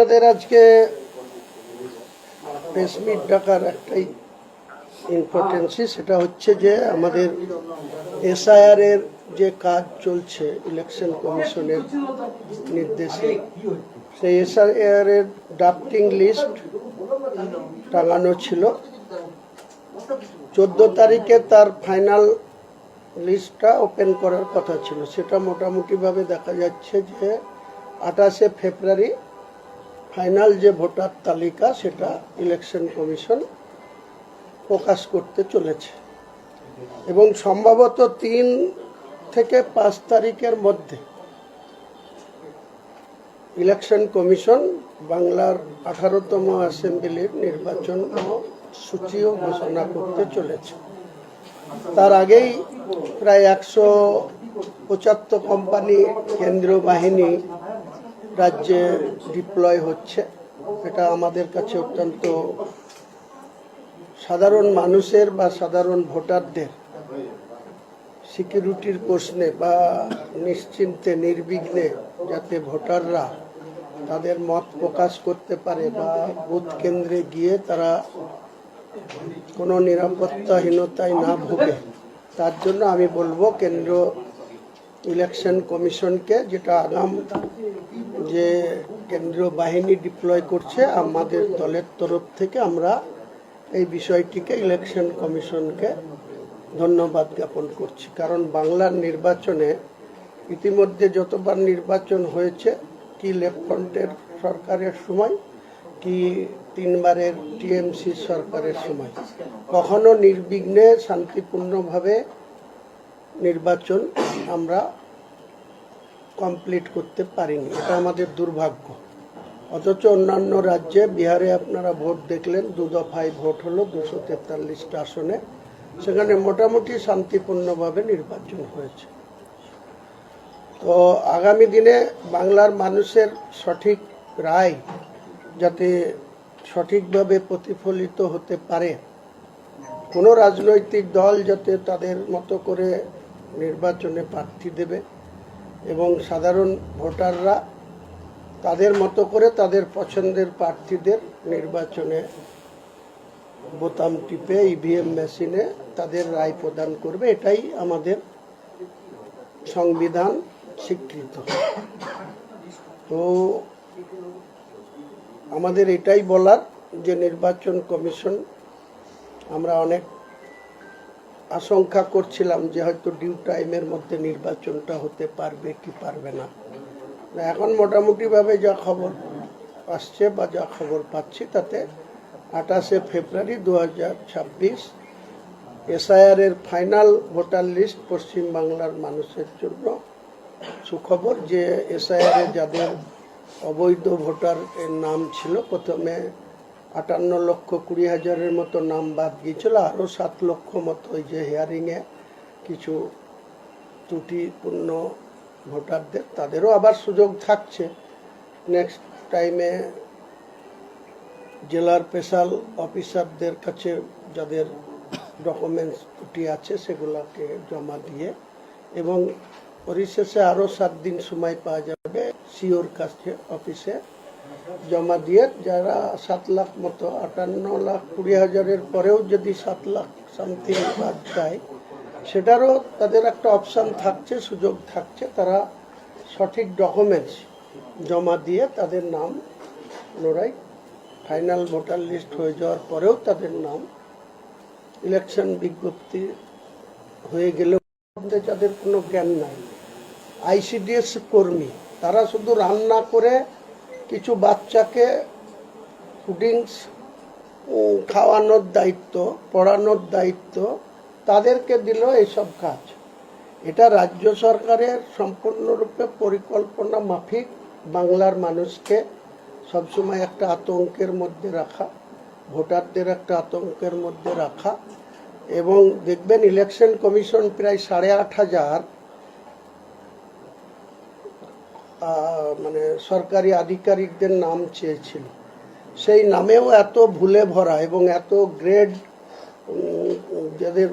আপনাদের আজকে press meet ডাকার একটাই ইম্পর্টেন্সি, সেটা হচ্ছে যে আমাদের এসআইআর এর যে কাজ চলছে ইলেকশন কমিশনের নির্দেশে, সেই এসআইআর এর ড্রাফটিং লিস্ট টাঙানো ছিল। 14 তারিখে তার ফাইনাল লিস্টটা ওপেন করার কথা ছিল। সেটা মোটামুটিভাবে দেখা যাচ্ছে যে 28শে ফেব্রুয়ারি ফাইনাল যে ভোটার তালিকা সেটা ইলেকশন কমিশন প্রকাশ করতে চলেছে এবং সম্ভবত 3 থেকে 5 তারিখের মধ্যে ইলেকশন কমিশন বাংলার 18তম অ্যাসেম্বলির নির্বাচন সূচিও ঘোষণা করতে চলেছে। তার আগেই প্রায় 175 কোম্পানি কেন্দ্রীয় বাহিনী রাজ্যে ডিপ্লয় হচ্ছে। এটা আমাদের কাছে অত্যন্ত সাধারণ মানুষের বা সাধারণ ভোটারদের সিকিউরিটির প্রশ্নে বা নিশ্চিন্তে নির্বিঘ্নে যাতে ভোটাররা তাদের মত প্রকাশ করতে পারে বা বুথ কেন্দ্রে গিয়ে তারা কোনো নিরাপত্তাহীনতায় না ভোগে, তার জন্য আমি বলবো কেন্দ্র ইলেকশন কমিশনকে, যেটা আগাম যে কেন্দ্রীয় বাহিনী ডিপ্লয় করছে, আমাদের দলের তরফ থেকে আমরা এই বিষয়টিকে ইলেকশন কমিশনকে ধন্যবাদ জ্ঞাপন করছি। কারণ বাংলার নির্বাচনে ইতিমধ্যে যতবার নির্বাচন হয়েছে, কি লেফট ফ্রন্টের সরকারের সময় কি 3বারের টিএমসি সরকারের সময়, কখনো নির্বিঘ্নে শান্তিপূর্ণভাবে নির্বাচন আমরা কমপ্লিট করতে পারিনি। এটা আমাদের দুর্ভাগ্য। অথচ অন্যান্য রাজ্যে, বিহারে আপনারা ভোট দেখলেন, 2 দফায় ভোট হলো 243টা আসনে, সেখানে মোটামুটি শান্তিপূর্ণভাবে নির্বাচন হয়েছে। তো আগামী দিনে বাংলার মানুষের সঠিক রায় যাতে সঠিকভাবে প্রতিফলিত হতে পারে, কোনো রাজনৈতিক দল যাতে তাদের মতো করে নির্বাচনে প্রার্থী দেবে এবং সাধারণ ভোটাররা তাদের মতো করে তাদের পছন্দের প্রার্থীদের নির্বাচনে বোতাম টিপে ইভিএম মেশিনে তাদের রায় প্রদান করবে, এটাই আমাদের সংবিধান স্বীকৃত। তো আমাদের এটাই বলার যে নির্বাচন কমিশন, আমরা অনেক আশঙ্কা করছিলাম যে হয়তো ডিউ টাইমের মধ্যে নির্বাচনটা হতে পারবে কি পারবে না। এখন মোটামুটিভাবে যা খবর আসছে বা যা খবর পাচ্ছি, তাতে 28শে ফেব্রুয়ারি 2026 এসআইআর এর ফাইনাল ভোটার লিস্ট পশ্চিমবাংলার মানুষের জন্য সুখবর যে এসআইআর এ যাদের অবৈধ ভোটার এর নাম ছিল, প্রথমে 58,20,000-এর মতো নাম বাদ গিয়েছিল, আরও 7 লক্ষ মতো ওই যে হিয়ারিংয়ে কিছু ত্রুটিপূর্ণ ভোটারদের, তাদেরও আবার সুযোগ থাকছে নেক্সট টাইমে জেলার স্পেশাল অফিসারদের কাছে যাদের ডকুমেন্টস ত্রুটি আছে সেগুলোকে জমা দিয়ে, এবং পরিশেষে আরও 7 দিন সময় পাওয়া যাবে সিওর কাছে অফিসে জমা দিয়ে, যারা 7 লাখ মতো, 58,20,000-এর পরেও যদি 7 লাখ সামথিং বাদ যায়, সেটারও তাদের একটা অপশান থাকছে, সুযোগ থাকছে, তারা সঠিক ডকুমেন্টস জমা দিয়ে তাদের নাম পুনরায় ফাইনাল ভোটার লিস্ট হয়ে যাওয়ার পরেও তাদের নাম ইলেকশন বিজ্ঞপ্তি হয়ে গেলেও যাদের কোনো জ্ঞান নাই, আইসিডিএস কর্মী, তারা শুধু রান্না করে কিছু বাচ্চাকে ফুডিংস খাওয়ানোর দায়িত্ব, পড়ানোর দায়িত্ব তাদেরকে দিল এইসব কাজ। এটা রাজ্য সরকারের সম্পূর্ণরূপে পরিকল্পনা মাফিক বাংলার মানুষকে সবসময় একটা আতঙ্কের মধ্যে রাখা, ভোটারদের একটা আতঙ্কের মধ্যে রাখা। এবং দেখবেন ইলেকশন কমিশন প্রায় 8,500 মানে সরকারি আধিকারিকদের নাম চেয়েছিল, সেই নামেও এত ভুলে ভরা এবং এত গ্রেড যাদের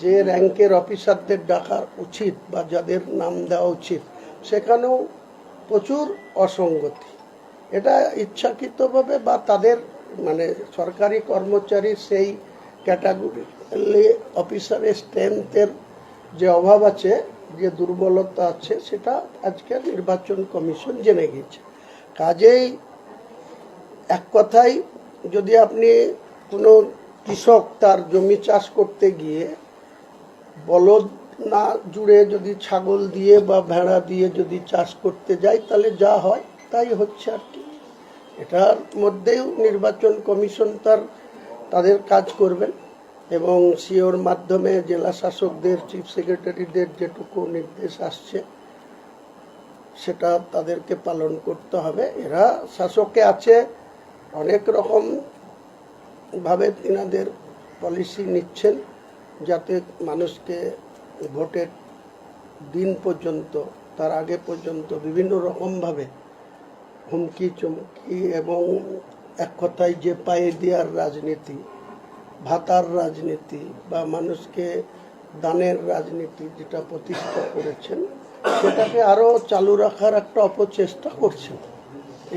যে র্যাঙ্কের অফিসারদের ডাকা উচিত বা যাদের নাম দেওয়া উচিত, সেখানেও প্রচুর অসঙ্গতি। এটা ইচ্ছাকৃতভাবে বা তাদের মানে সরকারি কর্মচারী সেই ক্যাটাগরি অফিসারের স্ট্রেংথের যে অভাব আছে, যে দুর্বলতা আছে, সেটা আজকে নির্বাচন কমিশন জেনে গেছে। কাজেই এক কথায় যদি আপনি কোনো কৃষক তার জমি চাষ করতে গিয়ে বলদ না জুড়ে যদি ছাগল দিয়ে বা ভেড়া দিয়ে যদি চাষ করতে যায়, তাহলে যা হয় তাই হচ্ছে আর কি। এটার মধ্যেও নির্বাচন কমিশন তাদের কাজ করবেন এবং সিওর মাধ্যমে জেলা শাসকদের, চিফ সেক্রেটারিদের যেটুকু নির্দেশ আসছে সেটা তাদেরকে পালন করতে হবে। এরা শাসকে আছে, অনেক রকম ভাবে তিনাদের পলিসি নিচ্ছেন যাতে মানুষকে ভোটের দিন পর্যন্ত, তার আগে পর্যন্ত বিভিন্ন রকমভাবে হুমকি চমকি এবং এক কথায় যে পায়ে দেওয়ার রাজনীতি, ভাতার রাজনীতি বা মানুষকে দানের রাজনীতি যেটা প্রতিষ্ঠা করেছেন, সেটাকে আরও চালু রাখার একটা অপচেষ্টা করছেন।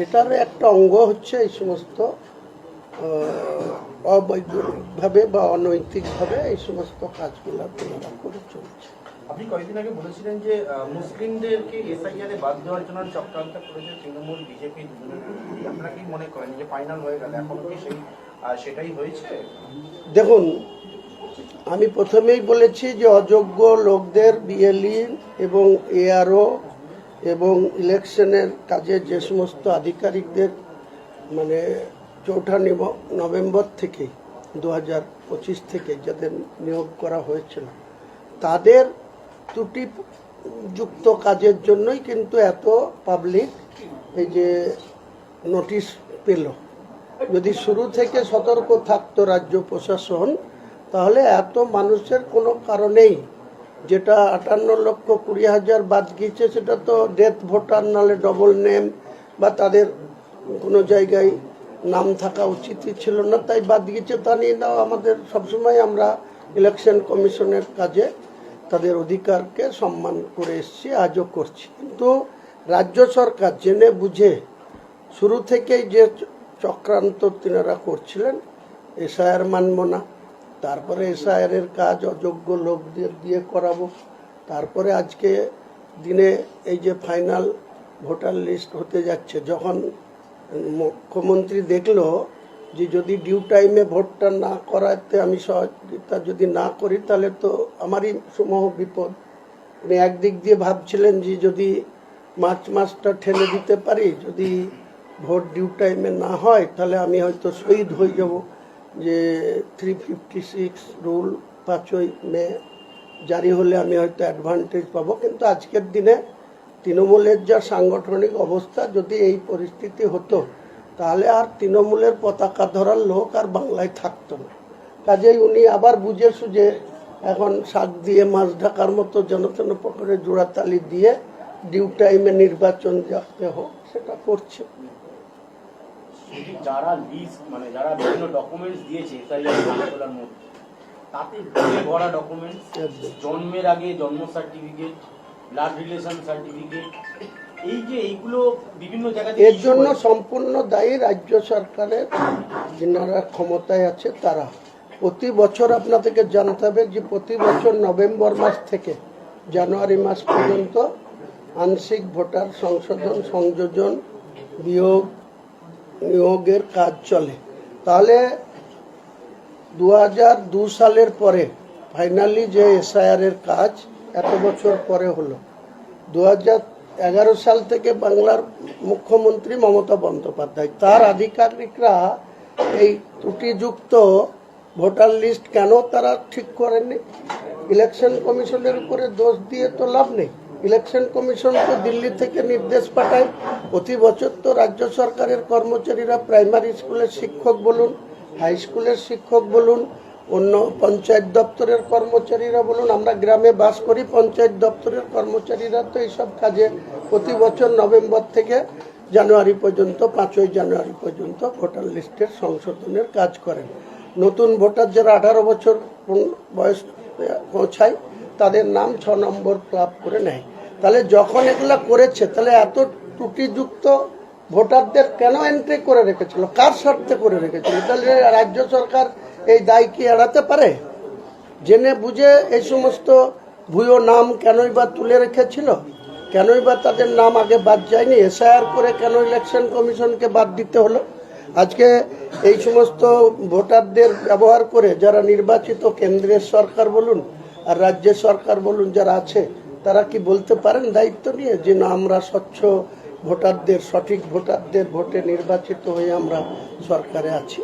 এটার একটা অঙ্গ হচ্ছে এই সমস্ত অবৈজ্ঞানিকভাবে বা অনৈতিকভাবে এই সমস্ত কাজগুলো তারা করে চলছে। আপনি কয়েকদিন আগে বলেছিলেন যে মুসলিমদেরকে এসআইআরে বাদ দেওয়ার জন্য চক্রান্ত করেছে তৃণমূল, বিজেপি দুজনে। আপনারা কি মনে করেন যে ফাইনাল হয়ে গেল, এখনো কি সেটাই হয়েছে? দেখুন, আমি প্রথমেই বলেছি যে অযোগ্য লোকদের বিএলই এবং এআরও এবং ইলেকশনের কাজে যে সমস্ত আধিকারিকদের মানে 4 নভেম্বর থেকে 2025 থেকে যাদের নিয়োগ করা হয়েছিল, তাদের ত্রুটিযুক্ত কাজের জন্যই কিন্তু এত পাবলিক এই যে নোটিশ পেল। যদি শুরু থেকে সতর্ক থাকতো রাজ্য প্রশাসন, তাহলে এত মানুষের কোনো কারণেই, যেটা 58,20,000 বাদ গিয়েছে, সেটা তো ডেথ ভোটার, নালে ডবল নেম বা তাদের কোনো জায়গায় নাম থাকা উচিতই ছিল না, তাই বাদ গিয়েছে। তা নিয়ে দাও, আমাদের সবসময় আমরা ইলেকশন কমিশনের কাজে তাদের অধিকারকে সম্মান করে এসেছি, আজও করছি। কিন্তু রাজ্য সরকার জেনে বুঝে শুরু থেকেই যে চক্রান্ত তিনারা করছিলেন, এসআইআর মানব না, তারপরে এসআইআরের কাজ অযোগ্য লোকদের দিয়ে করাবো, তারপরে আজকে দিনে এই যে ফাইনাল ভোটার লিস্ট হতে যাচ্ছে, যখন মুখ্যমন্ত্রী দেখলো যে যদি ডিউ টাইমে ভোটটা না করাতে আমি সহযোগিতা যদি না করি, তাহলে তো আমারই সমূহ বিপদ। উনি একদিক দিয়ে ভাবছিলেন যে যদি মার্চ মাসটা ঠেলে দিতে পারি, যদি ভোট ডিউ টাইমে না হয়, তাহলে আমি হয়তো শহীদ হয়ে যাব, যে 356 রুল 5ই মে জারি হলে আমি হয়তো অ্যাডভান্টেজ পাবো। কিন্তু আজকের দিনে তৃণমূলের যা সাংগঠনিক অবস্থা, যদি এই পরিস্থিতি হতো, তাহলে আর তৃণমূলের পতাকা ধরার লোক আর বাংলায় থাকতো না। কাজেই উনি আবার বুঝে সুঝে এখন শাক দিয়ে মাছ ঢাকার মতো জনতন পকেটে জোড়াতালি দিয়ে ডিউ টাইমে নির্বাচন যাতে হোক সেটা করছে। যারা লিস্ট মানে যারা বিভিন্ন ডকুমেন্টস দিয়েছে এসআইআর মধ্যে, তাতে ভরা ডকুমেন্টস, জন্মের আগে জন্ম সার্টিফিকেট, ব্লাড রিলেশন সার্টিফিকেট, এই যে এইগুলো বিভিন্ন জায়গায়, এর জন্য সম্পূর্ণ দায়ী রাজ্য সরকারের যারা ক্ষমতায় আছে তারা। প্রতি বছর আপনাদেরকে জানতে হবে যে প্রতি বছর নভেম্বর মাস থেকে জানুয়ারি মাস পর্যন্ত আংশিক ভোটার সংশোধন, সংযোজন, নিয়োগের কাজ চলে। তাহলে 2002 সালের পরে ফাইনালি যে এসআইআর এর কাজ এত বছর পরে হলো, 2011 সাল থেকে বাংলার মুখ্যমন্ত্রী মমতা বন্দ্যোপাধ্যায়, তার আধিকারিকরা এই ত্রুটিযুক্ত ভোটার লিস্ট কেন তারা ঠিক করেননি? ইলেকশন কমিশনের উপরে দোষ দিয়ে তো লাভ নেই। ইলেকশন কমিশন তো দিল্লি থেকে নির্দেশ পাঠায়। প্রতি বছর তো রাজ্য সরকারের কর্মচারীরা, প্রাইমারি স্কুলের শিক্ষক বলুন, হাই স্কুলের শিক্ষক বলুন, অন্য পঞ্চায়েত দপ্তরের কর্মচারীরা বলুন, আমরা গ্রামে বাস করি, পঞ্চায়েত দপ্তরের কর্মচারীরা তো এইসব কাজে প্রতি বছর নভেম্বর থেকে জানুয়ারি পর্যন্ত, 5ই জানুয়ারি পর্যন্ত ভোটার লিস্টের সংশোধনের কাজ করেন। নতুন ভোটার যারা 18 বছর বয়স পৌঁছায়, তাদের নাম 6 নম্বর ক্লাব করে নেয়। তাহলে যখন এগুলা করেছে, তাহলে এত ত্রুটিযুক্ত ভোটারদের কেন এন্ট্রি করে রেখেছিল, কার স্বার্থে করে রেখেছিল? তাহলে রাজ্য সরকার এই দায় কি এড়াতে পারে? জেনে বুঝে এই সমস্ত ভুয়ো নাম কেনই বা তুলে রেখেছিল? কেনই বা তাদের নাম আগে বাদ যায়নি? এসআইআর করে কেন ইলেকশন কমিশনকে বাদ দিতে হলো? আজকে এই সমস্ত ভোটারদের ব্যবহার করে যারা নির্বাচিত কেন্দ্রের সরকার বলুন আর রাজ্যের সরকার বলুন যারা আছে, তারা কি বলতে পারেন দায়িত্ব নিয়ে যে না, আমরা স্বচ্ছ ভোটারদের, সঠিক ভোটারদের ভোটে নির্বাচিত হয়ে আমরা সরকারে আছি?